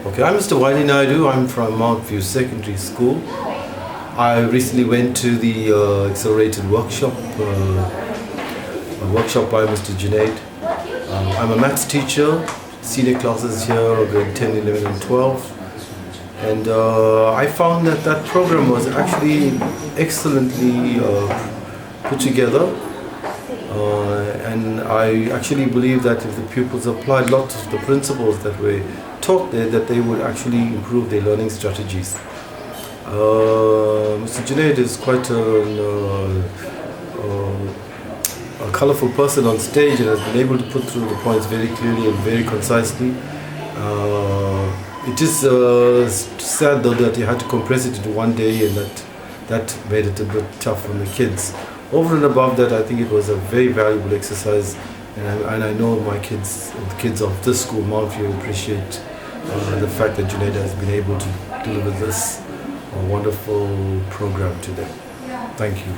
Okay, I'm Mr. Wiley Naidu. I'm from Mount View Secondary School. I recently went to the accelerated workshop by Mr. Junaid. I'm a maths teacher, senior classes here, grade 10, 11 and 12. And I found that that program was actually excellently put together. And I actually believe that if the pupils applied lots of the principles that were taught there, that they would actually improve their learning strategies. Mr. Junaid is quite a colourful person on stage and has been able to put through the points very clearly and very concisely. It is sad though that he had to compress it into one day, and that made it a bit tough on the kids. Over and above that, I think it was a very valuable exercise, and I know my kids, the kids of this school, Mount View, appreciate the fact that Junaid has been able to deliver this wonderful program to them. Thank you.